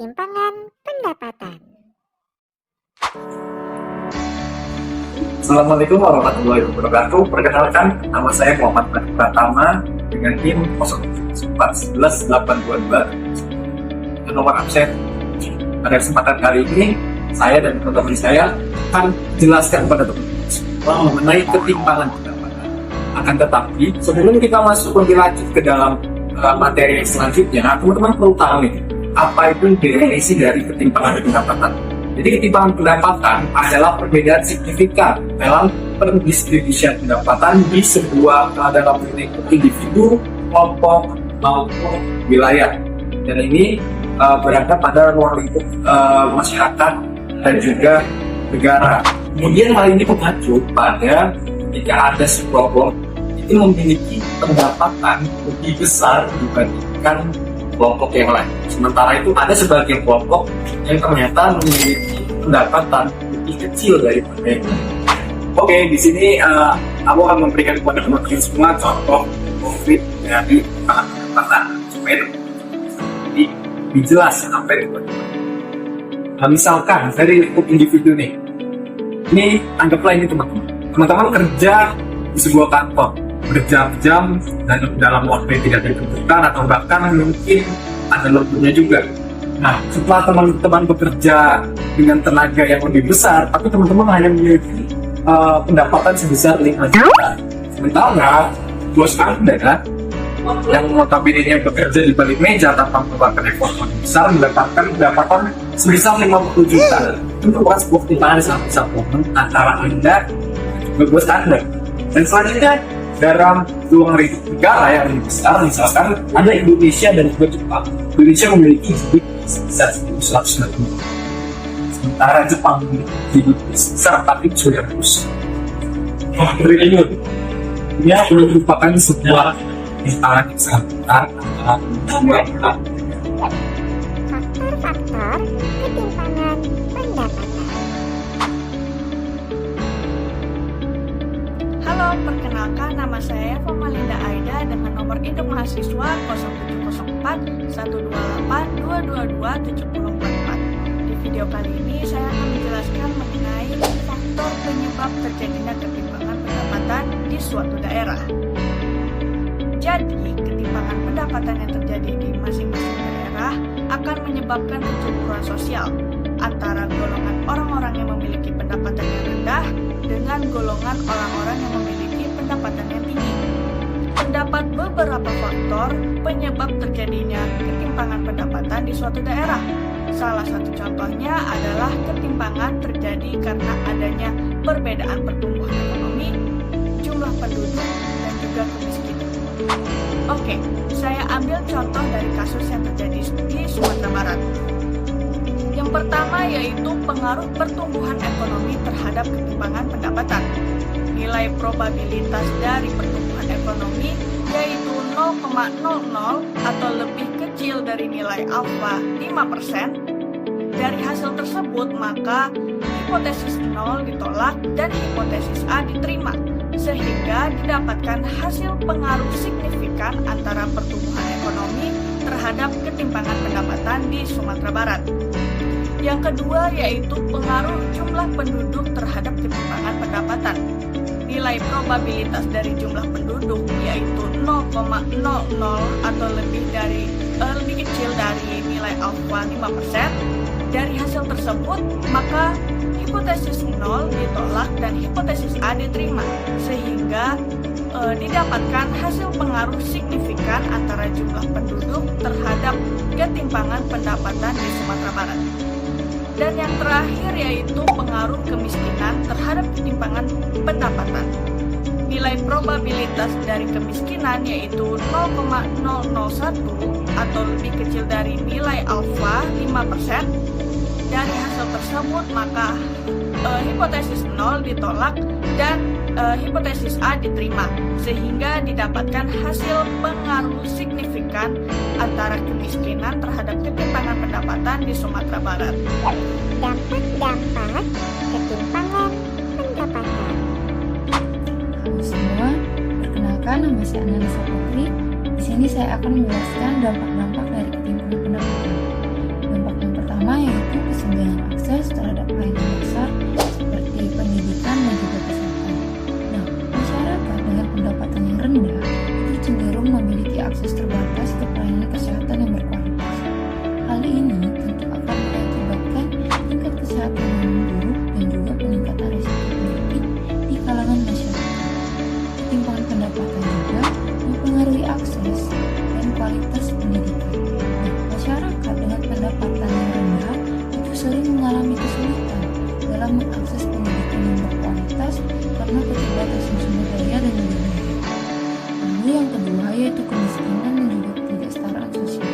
ketimpangan pendapatan. Assalamualaikum warahmatullahi wabarakatuh. Perkenalkan, nama saya Muhammad Badik Pratama dengan NIM 0414822 nomor absen. Pada kesempatan kali ini, saya dan teman-teman saya akan jelaskan kepada teman-teman semua mengenai ketimpangan pendapatan. Akan tetapi, sebelum kita masuk lebih lanjut ke dalam materi selanjutnya, teman-teman perlu tahu nih, apa itu definisi dari ketimpangan pendapatan. Jadi ketimpangan pendapatan adalah perbedaan signifikan dalam pendistribusian pendapatan di sebuah dalam lingkup individu, kelompok, maupun wilayah. Dan ini berada pada ruang lingkup masyarakat dan juga negara. Kemudian hal ini mengacu pada ketika ada sebuah kelompok itu memiliki pendapatan lebih besar dibandingkan kelompok yang lain. Sementara itu ada sebagian kelompok yang ternyata memiliki pendapatan lebih kecil daripada yang lain. Oke, di sini aku akan memberikan kepada teman-teman semua contoh konkret dari pendapatan supaya jadi lebih jelas apa itu. Misalkan dari lingkup individu nih, ini anggaplah ini teman-teman. Teman-teman kerja di sebuah kantor berjam-jam dan dalam waktu yang tidak ditentukan atau bahkan mungkin ada lemburnya juga. Nah, setelah teman-teman bekerja dengan tenaga yang lebih besar, tapi teman-teman hanya memiliki pendapatan sebesar 5 juta. Sementara bos Anda yang notabene bekerja di balik meja tanpa mengeluarkan effort besar mendapatkan pendapatan sebesar 50 juta. Itu bukan sebuah ketimpangan satu antara Anda dan bos Anda. Dan selanjutnya dalam ruang lingkup negara yang lebih besar, misalkan ada Indonesia dan juga Jepang. Indonesia memiliki GDP sebesar 1.160, sementara Jepang memiliki GDP sebesar 4.900 triliun. Ini merupakan sebuah ketimpangan yang sangat besar antara dua negara. Faktor-faktor ketimpangan pendapatan. Halo, perkenalkan nama saya Formalinda Aida dengan nomor induk mahasiswa 0704 128 222 7044. Di video kali ini saya akan menjelaskan mengenai faktor penyebab terjadinya ketimpangan pendapatan di suatu daerah. Jadi, ketimpangan pendapatan yang terjadi di masing-masing daerah akan menyebabkan kecemburuan sosial antara golongan orang-orang yang memiliki pendapatan yang rendah dengan golongan orang-orang yang memiliki pendapatan yang tinggi. Terdapat beberapa faktor penyebab terjadinya ketimpangan pendapatan di suatu daerah. Salah satu contohnya adalah ketimpangan terjadi karena adanya perbedaan pertumbuhan ekonomi, jumlah penduduk, dan juga kemiskinan. Oke, saya ambil contoh dari kasus yang terjadi di Sumatera Barat. Yang pertama yaitu pengaruh pertumbuhan ekonomi terhadap ketimpangan pendapatan. Nilai probabilitas dari pertumbuhan ekonomi yaitu 0,00 atau lebih kecil dari nilai alfa 5%. Dari hasil tersebut maka hipotesis 0 ditolak dan hipotesis A diterima, sehingga didapatkan hasil pengaruh signifikan antara pertumbuhan ekonomi terhadap ketimpangan pendapatan di Sumatera Barat. Yang kedua yaitu pengaruh jumlah penduduk terhadap ketimpangan pendapatan. Nilai probabilitas dari jumlah penduduk yaitu 0,00 atau lebih kecil dari nilai alfa 5%. Dari hasil tersebut maka hipotesis 0 ditolak dan hipotesis A diterima, sehingga didapatkan hasil pengaruh signifikan antara jumlah penduduk terhadap ketimpangan pendapatan di Sumatera Barat. Dan yang terakhir yaitu pengaruh kemiskinan terhadap ketimpangan pendapatan. Nilai probabilitas dari kemiskinan yaitu 0,001 atau lebih kecil dari nilai alfa 5%. Dari hasil tersebut maka hipotesis 0 ditolak dan hipotesis A diterima, sehingga didapatkan hasil pengaruh signifikan antara kemiskinan terhadap ketimpangan pendapatan di Sumatera Barat. Dampak-dampak ketimpangan pendapatan. Halo semua, perkenalkan nama saya Analisa Putri. Di sini saya akan menjelaskan dampak-dampak dari ketimpangan pendapatan. Dampak yang kesenjangan akses terhadap pelayanan dasar seperti pendidikan dan juga kesehatan. Nah, masyarakat dengan pendapatan yang rendah itu cenderung memiliki akses terbatas ke pelayanan kesehatan yang berkualitas. Hal ini tentu akan mengakibatkan tingkat kesehatan yang buruk dan juga peningkatan risiko penyakit di kalangan masyarakat. Ketimpangan pendapatan juga mempengaruhi akses dan kualitas pendidikan. Nah, masyarakat dengan pendapatan yang rendah itu sering mengalami kesulitan dalam mengakses pendidikan yang berkualitas karena keterbatasan sumber daya dan biaya. Lalu yang kedua yaitu kemiskinan dan juga ketidaksetaraan sosial.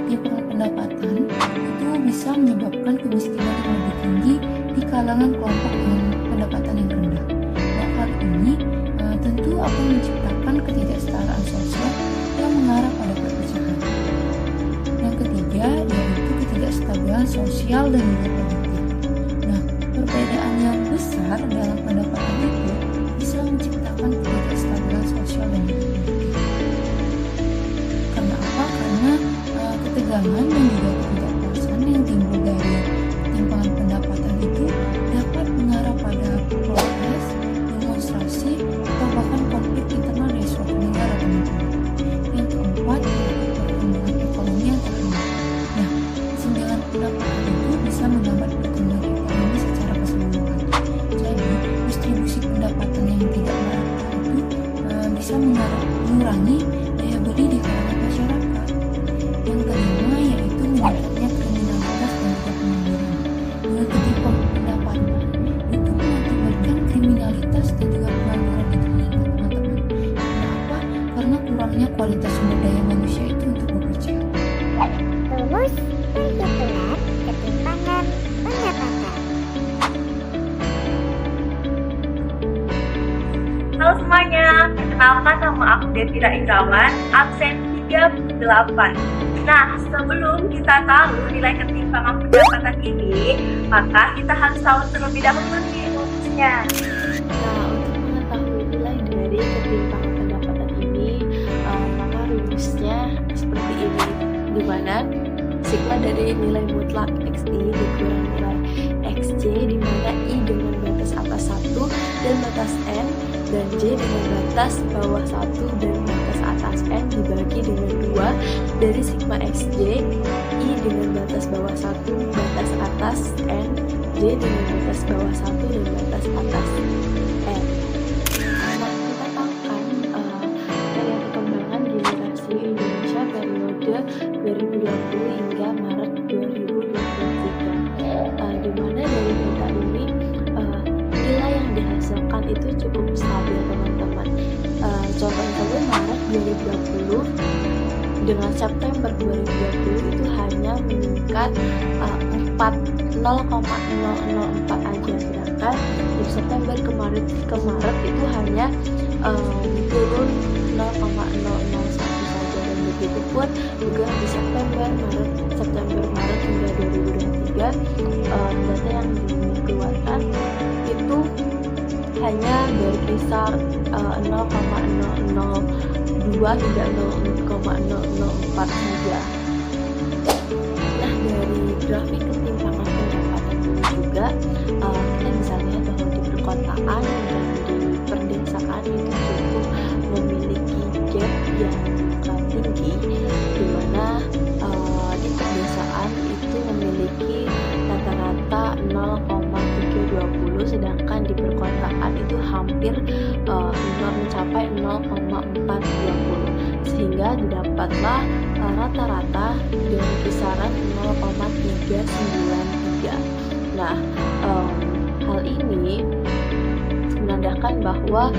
Ketimpangan pendapatan itu bisa menyebabkan kemiskinan yang lebih tinggi di kalangan kelompok dengan pendapatan yang rendah. Nah, hal ini tentu akan menciptakan ketidaksetaraan sosial yang mengarah pada perpecahan. Yang ketiga yaitu ketidakstabilan sosial dan juga politik. Nah, perbedaan yang besar dalam pendapatan itu bisa menciptakan ketidakstabilan sosial dan juga politik. Karena apa? Karena ketegangan dan juga ketidakpuasan yang timbul dari ketimpangan pendapatan itu dapat mengarah pada protes, demonstrasi, atau bahkan konflik internal dari suatu negara teman-teman. Yang keempat yaitu perkembangan ekonomi yang terhambat. Nah, kesenjangan pendapatan itu bisa menghambat pertumbuhan ekonomi secara keseluruhan. Jadi, distribusi pendapatan yang tidak merata itu bisa mengurangi daya beli di kalangan masyarakat. Yang kelima yaitu meningkatnya kriminalitas dan juga pengangguran. Dengan ketimpangan pendapatan itu mengakibatkan kriminalitas dan juga pengangguran itu meningkat, teman-teman. Kenapa? Karena kurangnya kualitas sumber daya manusia itu untuk bekerja. Rumus perhitungan ketimpangan pendapatan. Halo semuanya, perkenalkan nama aku Devira Irawan, absen 38. Nah, sebelum kita tahu nilai ketimpangan pendapatan ini, maka kita harus tahu terlebih dahulu nih rumusnya. Nah, untuk mengetahui nilai dari ketimpangan pendapatan ini, maka rumusnya seperti ini, di mana sigma dari nilai mutlak XI dikurang nilai XJ, di mana I dengan batas atas 1 dan batas N, dan J dengan batas bawah 1 dan batas atas N dibagi dengan 2 dari sigma XJ, I dengan batas bawah 1, batas atas N, J dengan batas bawah 1 dan batas atas N. Nah, kita tahu kan dari perkembangan generasi Indonesia periode 2020 hingga Maret 2023, di mana dari data ini nilai yang dihasilkan itu cukup stabil, teman-teman. Contohnya saja Maret 2020 dengan September 2020 itu hanya meningkat 0,004 aja, sedangkan dari September ke Maret itu hanya turun 0,001 saja, dan begitu pun juga di September Maret hingga 2023 data yang dikeluarkan itu hanya berkisar 0,002 hingga 0,004 saja. Nah, dari grafik ketimpangan pendapatan ini juga kita bisa lihat bahwa di perkotaan dan di perdesaan itu cukup memiliki gap yang tinggi, di mana di perdesaan itu memiliki rata-rata 0,320, sedangkan di perkotaan itu hampir mencapai 0,420, sehingga didapatlah rata-rata dengan kisaran 0,393. Nah, hal ini menandakan bahwa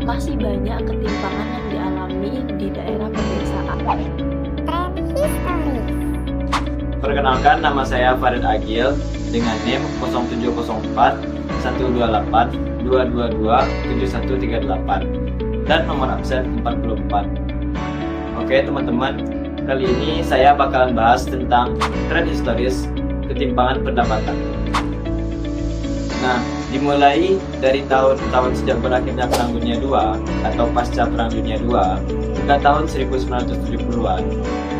masih banyak ketimpangan yang dialami di daerah pedesaan. Tren historis. Perkenalkan, nama saya Farid Agil dengan NIM 0704 128 222 7138 dan nomor absen 44. Oke teman-teman, kali ini saya bakalan bahas tentang tren historis ketimpangan pendapatan. Nah, dimulai dari tahun-tahun sejak berakhirnya Perang Dunia II atau pasca Perang Dunia II hingga tahun 1970-an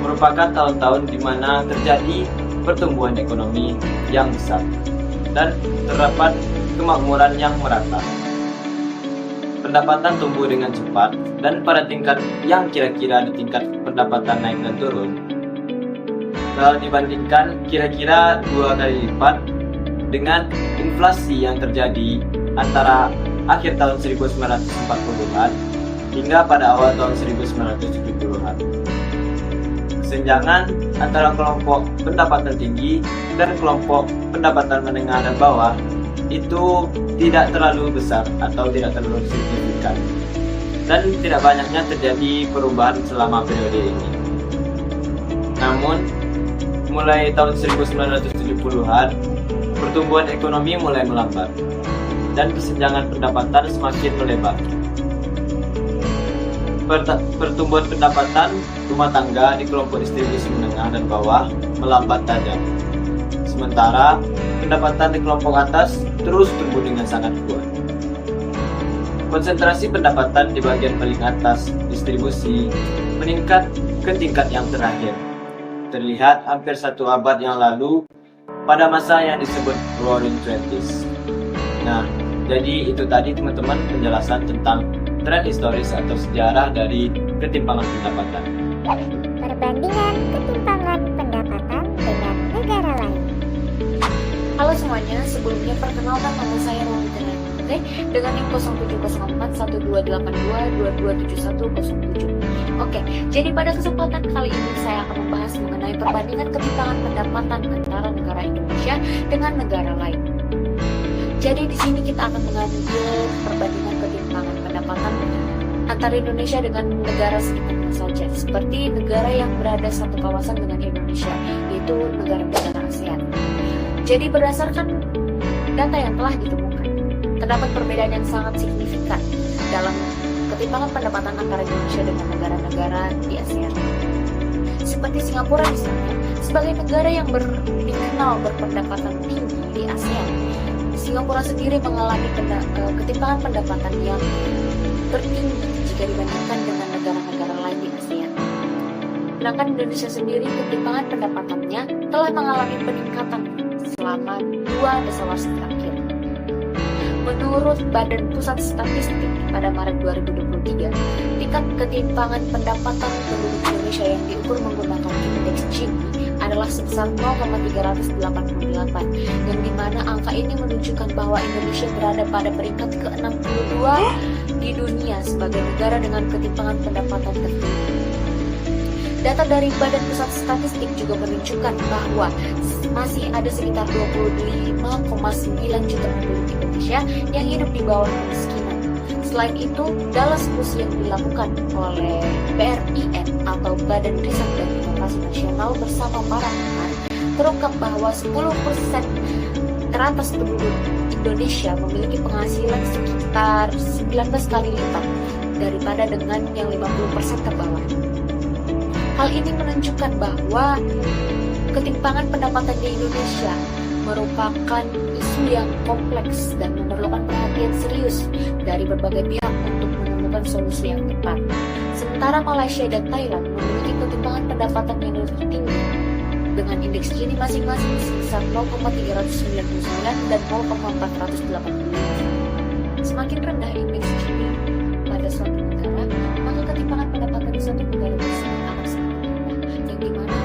merupakan tahun-tahun di mana terjadi pertumbuhan ekonomi yang besar dan terdapat kemakmuran yang merata. Pendapatan tumbuh dengan cepat dan pada tingkat yang kira-kira di tingkat pendapatan naik dan turun. Kalau dibandingkan kira-kira 2 kali lipat dengan inflasi yang terjadi antara akhir tahun 1940-an hingga pada awal tahun 1970-an. Kesenjangan antara kelompok pendapatan tinggi dan kelompok pendapatan menengah dan bawah itu tidak terlalu besar atau tidak terlalu signifikan, dan tidak banyaknya terjadi perubahan selama periode ini. Namun, mulai tahun 1970-an, pertumbuhan ekonomi mulai melambat dan kesenjangan pendapatan semakin melebar. Pertumbuhan pendapatan rumah tangga di kelompok distribusi menengah dan bawah melambat tajam. Sementara pendapatan di kelompok atas terus tumbuh dengan sangat kuat. Konsentrasi pendapatan di bagian paling atas distribusi meningkat ke tingkat yang terakhir. Terlihat hampir 1 abad yang lalu pada masa yang disebut Roaring Twenties. Nah, jadi itu tadi teman-teman penjelasan tentang tren historis atau sejarah dari ketimpangan pendapatan. Perbandingan ketimpangan pendapatan dengan negara lain. Halo semuanya, sebelumnya perkenalkan nama saya Romita Putri dengan NIM 0704-1282-227107. Oke, jadi pada kesempatan kali ini saya akan membahas mengenai perbandingan ketimpangan pendapatan antara negara Indonesia dengan negara lain. Jadi di sini kita akan mengambil perbandingan ketimpangan pendapatan antara Indonesia dengan negara sekitarnya saja, seperti negara yang berada satu kawasan dengan Indonesia, yaitu negara-negara ASEAN. Jadi berdasarkan data yang telah ditemukan, terdapat perbedaan yang sangat signifikan dalam ketimpangan pendapatan antara Indonesia dengan negara-negara di ASEAN. Seperti Singapura misalnya, sebagai negara yang dikenal berpendapatan tinggi di ASEAN, Singapura sendiri mengalami ketimpangan pendapatan yang tertinggi jika dibandingkan dengan negara-negara lain di ASEAN. Sedangkan Indonesia sendiri ketimpangan pendapatannya telah mengalami peningkatan selama 2 desawarsa terakhir. Menurut Badan Pusat Statistik pada Maret 2023, tingkat ketimpangan pendapatan penduduk Indonesia yang diukur menggunakan indeks Gini adalah sebesar 0,388, yang dimana angka ini menunjukkan bahwa Indonesia berada pada peringkat ke-62 di dunia sebagai negara dengan ketimpangan pendapatan tertinggi. Data dari Badan Pusat Statistik juga menunjukkan bahwa masih ada sekitar 25,9 juta penduduk Indonesia yang hidup di bawah kemiskinan. Selain itu, dalam studi yang dilakukan oleh BRIN atau Badan Riset dan Inovasi Nasional bersama para pakar, terungkap bahwa 10% teratas penduduk Indonesia memiliki penghasilan sekitar 19 kali lipat daripada dengan yang 50% terbawah. Hal ini menunjukkan bahwa ketimpangan pendapatan di Indonesia merupakan isu yang kompleks dan memerlukan perhatian serius dari berbagai pihak untuk menemukan solusi yang tepat. Sementara Malaysia dan Thailand memiliki ketimpangan pendapatan yang lebih tinggi dengan indeks Gini masing-masing sebesar 0,399 dan 0,485. Semakin rendah indeks Gini pada suatu negara, maka ketimpangan pendapatan di suatu negara tersebut akan semakin rendah, yang dimana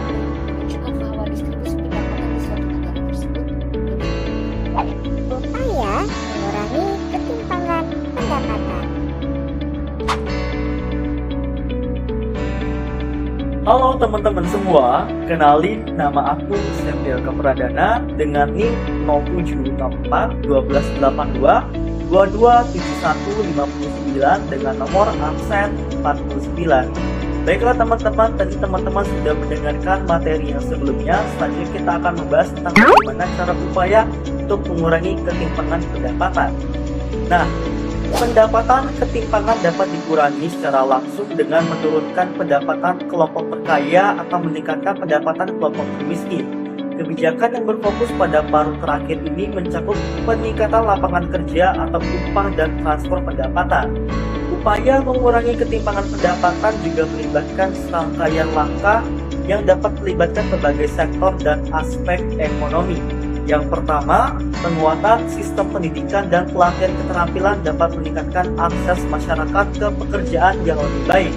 menunjukkan bahwa distribusi pendapatan di suatu negara tersebut lebih Upaya mengurangi ketimpangan pendapatan. Halo teman-teman semua, kenalin nama aku Septiaka Pradana dengan NIM 0764-1282-227159 dengan nomor absen 49. Baiklah teman-teman, tadi teman-teman sudah mendengarkan materi yang sebelumnya. Selanjutnya kita akan membahas tentang bagaimana cara upaya untuk mengurangi ketimpangan pendapatan. Nah, pendapatan ketimpangan dapat dikurangi secara langsung dengan menurunkan pendapatan kelompok terkaya atau meningkatkan pendapatan kelompok termiskin. Kebijakan yang berfokus pada paruh terakhir ini mencakup peningkatan lapangan kerja atau upah dan transfer pendapatan. Upaya mengurangi ketimpangan pendapatan juga melibatkan serangkaian langkah yang dapat melibatkan berbagai sektor dan aspek ekonomi. Yang pertama, penguatan sistem pendidikan dan pelatihan keterampilan dapat meningkatkan akses masyarakat ke pekerjaan yang lebih baik.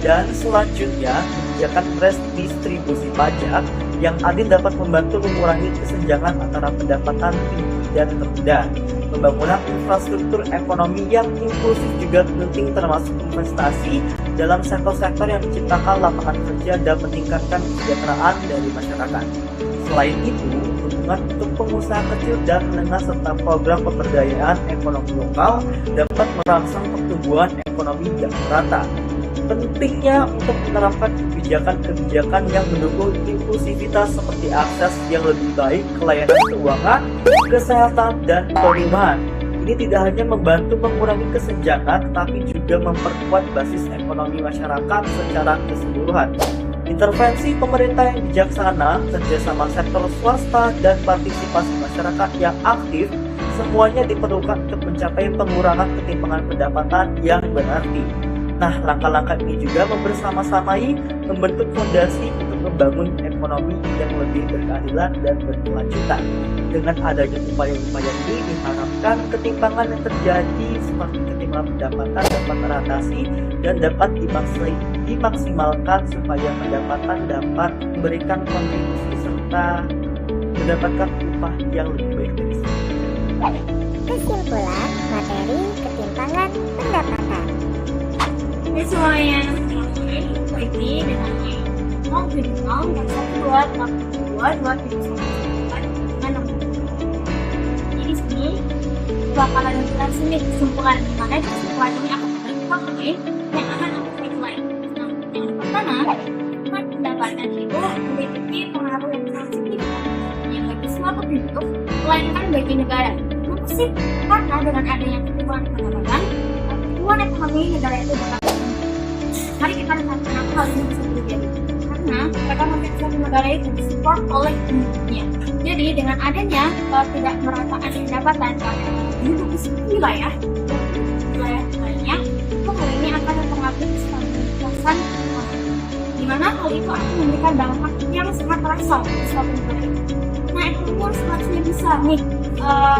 Dan selanjutnya, kebijakan redistribusi pajak yang adil dapat membantu mengurangi kesenjangan antara pendapatan tinggi dan rendah. Pembangunan infrastruktur ekonomi yang inklusif juga penting, termasuk investasi dalam sektor-sektor yang menciptakan lapangan kerja dan meningkatkan kesejahteraan dari masyarakat. Selain itu, dukungan untuk pengusaha kecil dan menengah serta program pemberdayaan ekonomi lokal dapat merangsang pertumbuhan ekonomi yang merata. Pentingnya untuk menerapkan kebijakan-kebijakan yang mendukung inklusivitas seperti akses yang lebih baik ke layanan keuangan, kesehatan, dan perumahan. Ini tidak hanya membantu mengurangi kesenjangan, tetapi juga memperkuat basis ekonomi masyarakat secara keseluruhan. Intervensi pemerintah yang bijaksana, kerjasama sektor swasta, dan partisipasi masyarakat yang aktif semuanya diperlukan untuk mencapai pengurangan ketimpangan pendapatan yang berarti. Nah, langkah-langkah ini juga membersama-samai membentuk fondasi untuk membangun ekonomi yang lebih berkeadilan dan berkelanjutan. Dengan adanya upaya-upaya ini diharapkan ketimpangan yang terjadi seperti ketimpangan pendapatan dapat teratasi dan dapat dimaksimalkan supaya pendapatan dapat memberikan kontribusi serta mendapatkan upah yang lebih baik dari sebelumnya. Kesimpulan materi ketimpangan pendapatan. Ini semuanya ini dengan 0,0 dan 1,282,271 dengan nomor. Jadi di sini bakalan kita sini kesimpulan dimana kesimpulan ini akan dipakai yang akan aku nilai. Nah, yang pertama, pendapatan itu memiliki pengaruh yang sangat signifikan yang bagi suatu bentuk melainkan bagi negara. Kenapa sih? Karena dengan adanya ketimpangan pendapatan, pertumbuhan ekonomi negara itu bakal. Mari kita lihat kenapa hal ini bisa terjadi. Karena ekonomi suatu negara itu disupport oleh penduduknya. Jadi dengan adanya tidak merataan pendapatan pada penduduk di wilayah lainnya, hal ini akan mempengaruhi stabilitasan ekonomi. Di mana hal itu akan memberikan dampak yang sangat terasa di suatu negara itu. Nah, ekonomi yang seharusnya bisa nih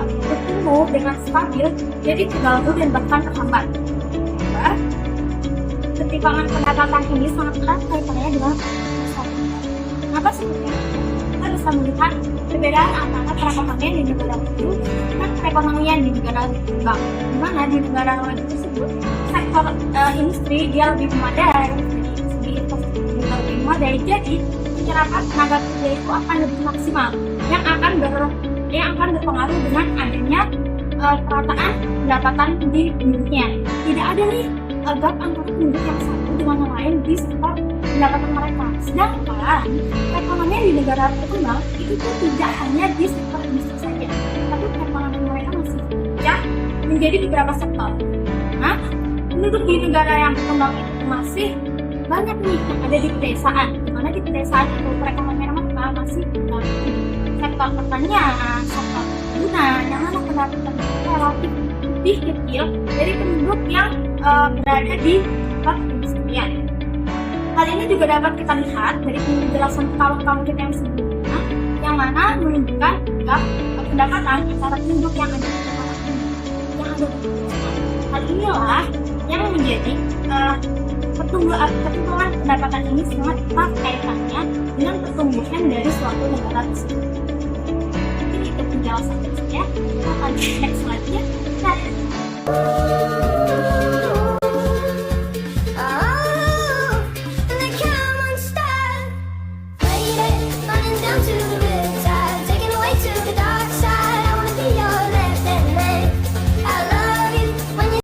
bertumbuh dengan stabil, jadi terganggu dan bahkan terhambat. Ketimpangan pendapatan ini sangat erat kaitannya dengan kesehatan. Kenapa seperti itu? Kita bisa melihat perbedaan antara perekonomian di negara maju dan perekonomian di negara berkembang. Di mana di negara maju tersebut sektor industri dia lebih memadai, segi infrastruktur lebih memadai. Jadi penyerapan tenaga kerja itu akan lebih maksimal, yang akan berpengaruh dengan adanya perataan pendapatan di penduduknya. Tidak ada nih gap antara penduduk yang satu dengan yang lain di sektor pendapatan mereka. Sedangkan perekonomian di negara berkembang itu tuh tidak hanya di sektor industri saja, tapi perekonomian mereka masih ya menjadi beberapa sektor. Nah, penduduk di negara yang berkembang itu masih banyak nih yang ada di pedesaan, di mana di pedesaan itu perekonomian mereka masih sektor pertanian, sektor perkebunan, yang mana pendapatan relatif lebih kecil dari penduduk yang berada di tempat industrian. Hal ini juga dapat kita lihat dari penjelasan kawan-kawan kita yang sebelumnya, yang mana menunjukkan gap pendapatan antara penduduk yang ada di tempat yang ada di pedesaan. Hal inilah yang menjadi pertumbuhan pendapatan ini sangat erat kaitannya dengan pertumbuhan dari suatu negara tersebut. Ini itu penjelasan saya. Kita akan next slide-nya.